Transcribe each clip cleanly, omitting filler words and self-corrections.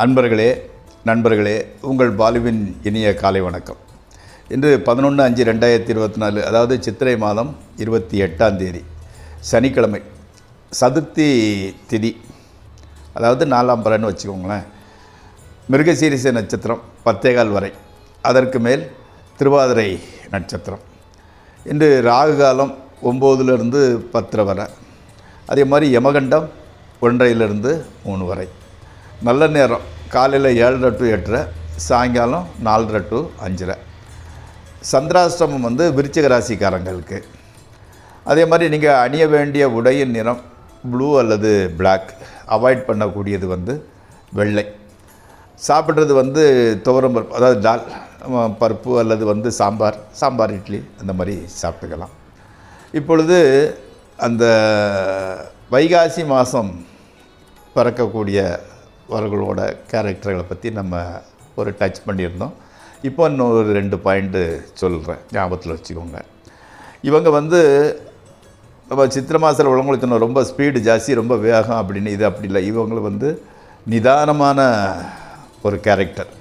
அன்பர்களே, நண்பர்களே, உங்கள் பாலுவின் இனிய காலை வணக்கம். இன்று 11/5/2024, அதாவது சித்திரை மாதம் 28ஆம் தேதி சனிக்கிழமை, சதுர்த்தி திதி, அதாவது 4ஆம் பரன்னு வச்சுக்கோங்களேன். மிருகசீரிஷ நட்சத்திரம் 10:15 வரை, அதற்கு மேல் திருவாதிரை நட்சத்திரம். இன்று ராகு காலம் 9லிருந்து 10 வரை, அதே மாதிரி யமகண்டம் 1:30லிருந்து 3 வரை. நல்ல நேரம் காலையில் 7:30 to 8:30, சாயங்காலம் 4:30 to 5:30. சந்திராஷ்டமம் விருச்சிக ராசிக்காரங்களுக்கு. அதே மாதிரி நீங்கள் அணிய வேண்டிய உடையின் நிறம் ப்ளூ அல்லது பிளாக். அவாய்ட் பண்ணக்கூடியது வெள்ளை. சாப்பிட்றது துவரம் பருப்பு, அதாவது தால் பருப்பு அல்லது சாம்பார் இட்லி அந்த மாதிரி சாப்பிட்டுக்கலாம். இப்பொழுது அந்த வைகாசி மாதம் பிறக்கக்கூடியவர்களோட கேரக்டர்களை பற்றி நம்ம ஒரு டச் பண்ணியிருந்தோம். இப்போ இன்னொரு 2 பாயிண்ட்டு சொல்கிறேன், ஞாபகத்தில் வச்சுக்கோங்க. இவங்க நம்ம சித்திரை மாதத்தில் உள்ளவங்களுக்கு ரொம்ப ஸ்பீடு ஜாஸ்தி, ரொம்ப வேகம் அப்படின்னு, இது அப்படி இல்லை. இவங்க நிதானமான ஒரு character.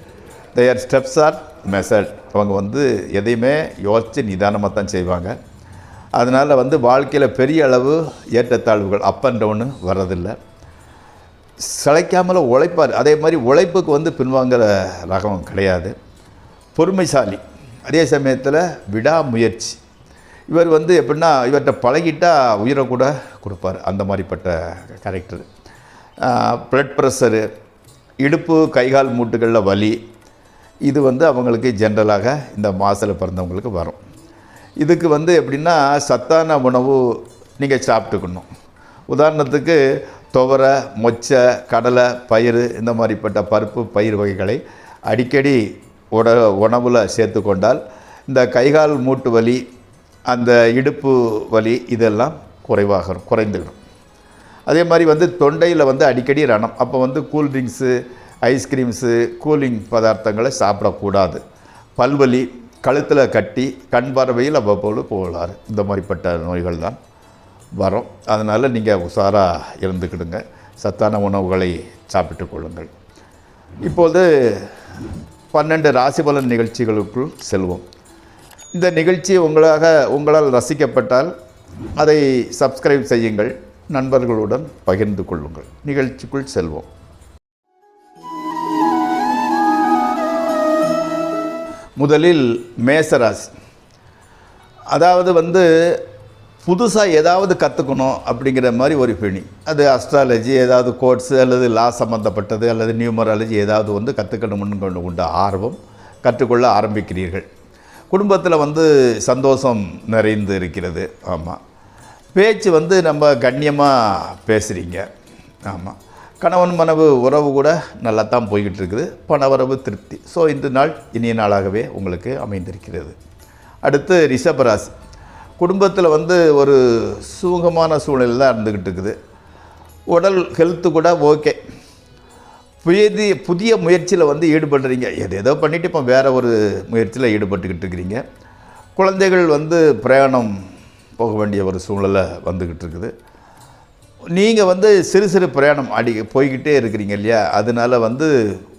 Their steps are measured. அவங்க எதையுமே யோசித்து நிதானமாக தான் செய்வாங்க. அதனால் வாழ்க்கையில் பெரிய அளவு ஏற்றத்தாழ்வுகள், அப் அண்ட் டவுனு வர்றதில்லை. சளைக்காமல் உழைப்பார். அதே மாதிரி உழைப்புக்கு பின்வாங்கிற ரகம் கிடையாது. பொறுமைசாலி, அதே சமயத்தில் விடாமுயற்சி. இவர் எப்படின்னா, இவர்கிட்ட பழகிட்டால் உயிரை கூட கொடுப்பார், அந்த மாதிரிப்பட்ட கேரக்டர். ப்ளட் ப்ரெஷரு, இடுப்பு கைகால் மூட்டுகளில் வலி, இது அவங்களுக்கு ஜென்ரலாக இந்த மாதத்தில் பிறந்தவங்களுக்கு வரும். இதுக்கு எப்படின்னா, சத்தான உணவு நீங்கள் சாப்பிட்டுக்கணும். உதாரணத்துக்கு துவரை, மொச்சை, கடலை, பயிறு, இந்த மாதிரிப்பட்ட பருப்பு பயிர் வகைகளை அடிக்கடி உணவில் சேர்த்து கொண்டால் இந்த கைகால் மூட்டு வலி, அந்த இடுப்பு வலி இதெல்லாம் குறைந்துவிடும். அதே மாதிரி தொண்டையில் அடிக்கடி ரணம். அப்போ கூல்ட்ரிங்க்ஸு, ஐஸ்கிரீம்ஸு, கூலிங் பதார்த்தங்களை சாப்பிடக்கூடாது. பல்வலி, கழுத்தில் கட்டி, கண் பார்வையில் அவ்வப்போது போகலாறு, இந்த மாதிரிப்பட்ட நோய்கள் தான் வரும். அதனால் நீங்கள் உஷாராக இருந்துக்கிடுங்க. சத்தான உணவுகளை சாப்பிட்டு கொள்ளுங்கள். இப்போது 12 ராசி பலன் நிகழ்ச்சிகளுக்குள் செல்வோம். இந்த நிகழ்ச்சி உங்களால் ரசிக்கப்பட்டால் அதை சப்ஸ்கிரைப் செய்யுங்கள், நண்பர்களுடன் பகிர்ந்து கொள்ளுங்கள். நிகழ்ச்சிக்குள் செல்வோம். முதலில் மேசராசி. அதாவது புதுசாக ஏதாவது கற்றுக்கணும் அப்படிங்கிற மாதிரி ஒரு ஃபீலிங். அது அஸ்ட்ராலஜி, ஏதாவது கோட்ஸு அல்லது லா சம்மந்தப்பட்டது அல்லது நியூமராலஜி ஏதாவது கற்றுக்கணும்னு உண்ட ஆர்வம், கற்றுக்கொள்ள ஆரம்பிக்கிறீர்கள். குடும்பத்தில் சந்தோஷம் நிறைந்து இருக்கிறது. ஆமாம். பேச்சு நம்ம கண்ணியமாக பேசுகிறீங்க. ஆமாம். கணவன் மனைவி உறவு கூட நல்லா தான் போய்கிட்டு இருக்குது. பணவரவு திருப்தி. ஸோ இந்த நாள் இனிய நாளாகவே உங்களுக்கு அமைந்திருக்கிறது. அடுத்து ரிஷபராசி. குடும்பத்தில் ஒரு சுகமான சூழ்நிலை தான் இருந்துக்கிட்டு இருக்குது. உடல் ஹெல்த்து கூட ஓகே. புதிய முயற்சியில் ஈடுபடுறீங்க. ஏதோ பண்ணிவிட்டு இப்போ வேறு ஒரு முயற்சியில் ஈடுபட்டுக்கிட்டு இருக்கிறீங்க. குழந்தைகள் பிரயாணம் போக வேண்டிய ஒரு சூழ்நிலை வந்துக்கிட்டு இருக்குது. நீங்கள் சிறு சிறு பிரயாணம் போய்கிட்டே இருக்கிறீங்க இல்லையா? அதனால்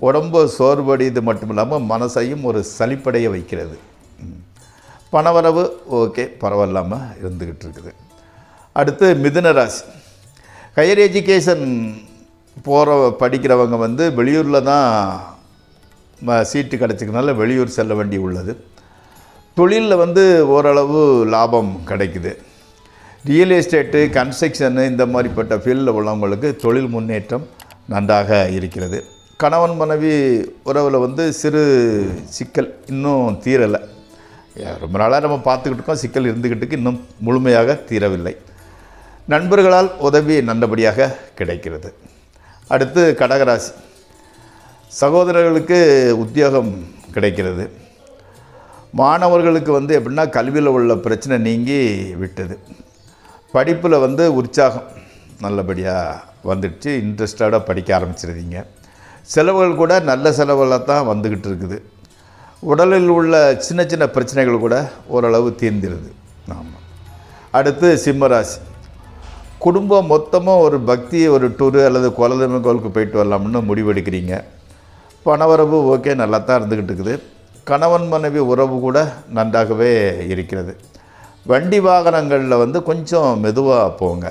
உடம்பு சோர்வடைது மட்டும் இல்லாமல் மனசையும் ஒரு சலிப்படைய வைக்கிறது. பணவரவு ஓகே, பரவாயில்லாமல் இருந்துக்கிட்டு இருக்குது. அடுத்து மிதுன ராசி. ஹையர் எஜுகேஷன் படிக்கிறவங்க வெளியூரில் தான் சீட்டு கிடச்சிக்கனால வெளியூர் செல்ல வேண்டி உள்ளது. தொழிலில் ஓரளவு லாபம் கிடைக்குது. ரியல் எஸ்டேட்டு, கன்ஸ்ட்ரக்ஷனு, இந்த மாதிரிப்பட்ட ஃபீல்டில் உள்ளவங்களுக்கு தொழில் முன்னேற்றம் நன்றாக இருக்கிறது. கணவன் மனைவி உறவில் சிறு சிக்கல் இன்னும் தீரலை. ரொம்ப நாளாக நம்ம பார்த்துக்கிட்டு இருக்கோம். சிக்கல் இருந்துக்கிட்டு இன்னும் முழுமையாக தீரவில்லை. நண்பர்களால் உதவி நல்லபடியாக கிடைக்கிறது. அடுத்து கடகராசி. சகோதரர்களுக்கு உத்தியோகம் கிடைக்கிறது. மாணவர்களுக்கு எப்படின்னா, கல்வியில் உள்ள பிரச்சனை நீங்கி விட்டது. படிப்பில் உற்சாகம் நல்லபடியாக வந்துடுச்சு. இன்ட்ரெஸ்டாக படிக்க ஆரம்பிச்சிருந்தீங்க. செலவுகள் கூட நல்ல செலவுகளாக தான் வந்துக்கிட்டு இருக்குது. உடலில் உள்ள சின்ன சின்ன பிரச்சனைகள் கூட ஓரளவு தீர்ந்துடுது. ஆமாம். அடுத்து சிம்மராசி. குடும்பம் மொத்தமாக ஒரு பக்தி, ஒரு டூரு அல்லது குலதெய்வ கோவிலுக்கு போயிட்டு வரலாம்னு முடிவெடுக்கிறீங்க. பணவரவு ஓகே, நல்லா தான் இருந்துக்கிட்டு இருக்குது. கணவன் மனைவி உறவு கூட நன்றாகவே இருக்கிறது. வண்டி வாகனங்களில் வந்து கொஞ்சம் மெதுவாக போங்க.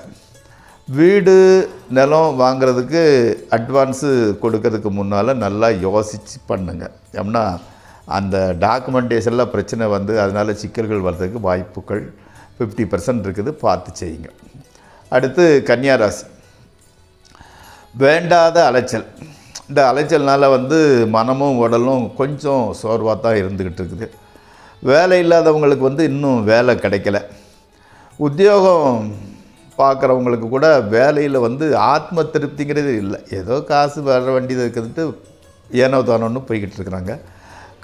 வீடு நிலம் வாங்கிறதுக்கு அட்வான்ஸு கொடுக்கறதுக்கு முன்னால் நல்லா யோசித்து பண்ணுங்க. ஏன்னா அந்த டாக்குமெண்டேஷனில் பிரச்சனை வந்து அதனால் சிக்கல்கள் வர்றதுக்கு வாய்ப்புகள் 50% இருக்குது, பார்த்து செய்யுங்க. அடுத்து கன்னியா ராசி. வேண்டாத அலைச்சல். இந்த அலைச்சல்னால் வந்து மனமும் உடலும் கொஞ்சம் சோர்வாக தான் இருந்துக்கிட்டு இருக்குது. வேலை இல்லாதவங்களுக்கு வந்து இன்னும் வேலை கிடைக்கல. உத்தியோகம் பார்க்குறவங்களுக்கு கூட வேலையில் வந்து ஆத்ம திருப்திங்கிறது இல்லை. ஏதோ காசு வர வேண்டியது இருக்கிறது, ஏனோ தானோன்னு போய்கிட்டு இருக்கிறாங்க.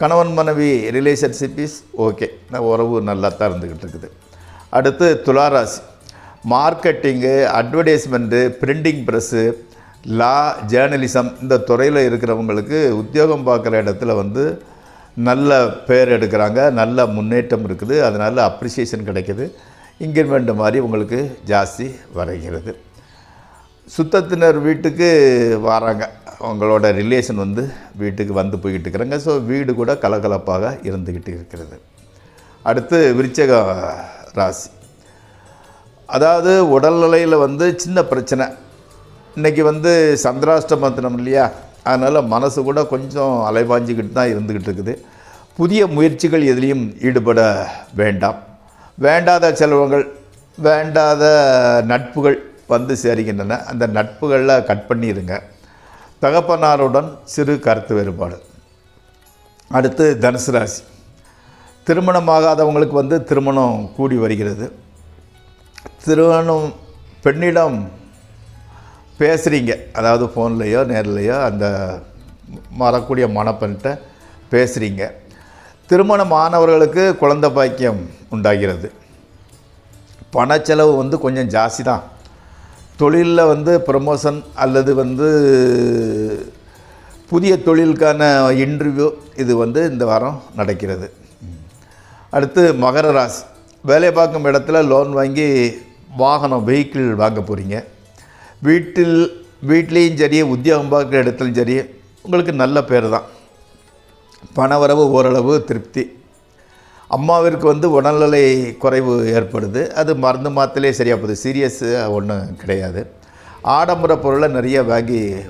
கணவன் மனைவி ரிலேஷன்ஷிப் இஸ் ஓகே, உறவு நல்லா தான் இருந்துக்கிட்டு இருக்குது. அடுத்து துளாராசி. மார்க்கெட்டிங்கு, அட்வர்டைஸ்மெண்ட்டு, பிரிண்டிங் ப்ரெஸ்ஸு, லா, ஜேர்னலிசம் இந்த துறையில் இருக்கிறவங்களுக்கு உத்தியோகம் பார்க்குற இடத்துல வந்து நல்ல பேர் எடுக்கிறாங்க, நல்ல முன்னேற்றம் இருக்குது. அதனால் அப்ரிசியேஷன் கிடைக்கிது. இன்க்ரிமெண்ட் மாதிரி உங்களுக்கு ஜாஸ்தி வரைகிறது. சுத்தத்தினர் வீட்டுக்கு வராங்க, அவங்களோட ரிலேஷன் வந்து வீட்டுக்கு வந்து போய்கிட்டு இருக்கிறாங்க. ஸோ வீடு கூட கலகலப்பாக இருந்துக்கிட்டு இருக்கிறது. அடுத்து விருச்சிக ராசி. அதாவது உடல்நிலையில் வந்து சின்ன பிரச்சனை. இன்றைக்கி வந்து சந்திராஷ்டமத்தினம் இல்லையா, அதனால் மனசு கூட கொஞ்சம் அலைபாஞ்சிக்கிட்டு தான் இருந்துக்கிட்டு இருக்குது. புதிய முயற்சிகள் எதிலையும் ஈடுபட வேண்டாம். வேண்டாத செலவுகள், வேண்டாத நட்புகள் வந்து சேருகின்றன. அந்த நட்புகளில் கட் பண்ணிடுங்க. தகப்பனாருடன் சிறு கருத்து வேறுபாடு. அடுத்து தனுசு ராசி. திருமணமாகாதவங்களுக்கு வந்து திருமணம் கூடி வருகிறது. திருமணம் பெண்ணிடம் பேசுகிறீங்க, அதாவது ஃபோன்லேயோ நேர்லையோ அந்த வரக்கூடிய மணப்பெண்கிட்ட பேசுகிறீங்க. திருமணமானவர்களுக்கு குழந்தை பாக்கியம் உண்டாகிறது. பணச்செலவு வந்து கொஞ்சம் ஜாஸ்தி தான். தொழிலில் வந்து ப்ரமோஷன் அல்லது வந்து புதிய தொழிலுக்கான இன்டர்வியூ இது வந்து இந்த வாரம் நடக்கிறது. அடுத்து மகர ராசி. வேலை பார்க்கும் இடத்துல லோன் வாங்கி வாகனம், வெஹிக்கிள் வாங்க போகிறீங்க. வீட்லேயும் சரி, உத்தியோகம் பார்க்குற இடத்துலையும் சரி, உங்களுக்கு நல்ல பேர் தான். பணவரவு ஓரளவு திருப்தி. அம்மாவிற்கு வந்து உடல்நிலை குறைவு ஏற்படுது. அது மருந்து மாத்திலே சரியாக போகுது, சீரியஸ் ஒன்றும் கிடையாது. ஆடம்பர பொருளை நிறைய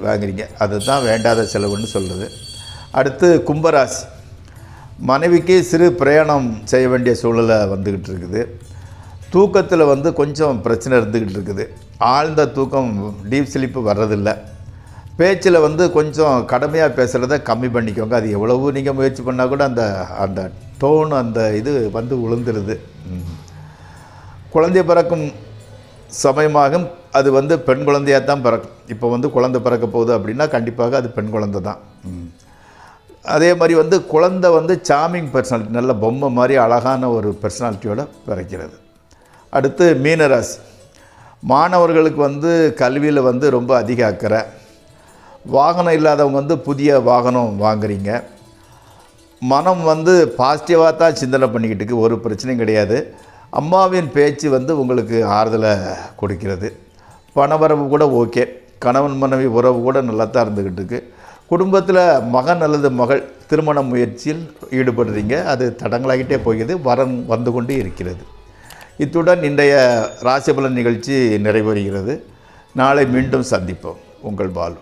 வாங்குறீங்க, அதுதான் வேண்டாத செலவுன்னு சொல்லுது. அடுத்து கும்பராசி. மனைவிக்கு சிறு பிரயாணம் செய்ய வேண்டிய சூழ்நிலை வந்துக்கிட்டு இருக்குது. தூக்கத்தில் வந்து கொஞ்சம் பிரச்சனை இருந்துக்கிட்டு இருக்குது. ஆழ்ந்த தூக்கம், டீப் ஸ்லீப்பு வர்றதில்லை. பேச்சில் வந்து கொஞ்சம் கடுமையாக பேசுகிறத கம்மி பண்ணிக்கோங்க. அது எவ்வளவு நீங்கள் முயற்சி பண்ணால் கூட அந்த அந்த டோன், அந்த இது வந்து விழுந்துருது. குழந்தை பிறக்கும் சமயமாகும். அது வந்து பெண் குழந்தையாக தான் பிறக்கும். இப்போ வந்து குழந்தை பிறக்க போகுது அப்படின்னா கண்டிப்பாக அது பெண் குழந்தை தான். அதே மாதிரி வந்து குழந்தை வந்து சாமிங் பர்சனாலிட்டி, நல்ல பொம்மை மாதிரி அழகான ஒரு பர்சனாலிட்டியோடு பிறக்கிறது. அடுத்து மீனராசி. மாணவர்களுக்கு வந்து கல்வியில் வந்து ரொம்ப அதிக அக்கறை. வாகனம் இல்லாதவங்க வந்து புதிய வாகனம் வாங்குறீங்க. மனம் வந்து பாசிட்டிவாக தான் சிந்தனை பண்ணிக்கிட்டு இருக்கு, ஒரு பிரச்சனையும் கிடையாது. அம்மாவின் பேச்சு வந்து உங்களுக்கு ஆறுதலை கொடுக்கிறது. பணவரவு கூட ஓகே. கணவன் மனைவி உறவு கூட நல்லா தான் இருந்துக்கிட்டு இருக்கு. குடும்பத்தில் மகன் அல்லது மகள் திருமண முயற்சியில் ஈடுபடுறீங்க. அது தடங்களாகிட்டே போகிறது, வரன் வந்து கொண்டு இருக்கிறது. இத்துடன் இன்றைய ராசிபலன் நிகழ்ச்சி நிறைவேறுகிறது. நாளை மீண்டும் சந்திப்போம். உங்கள் பாலு.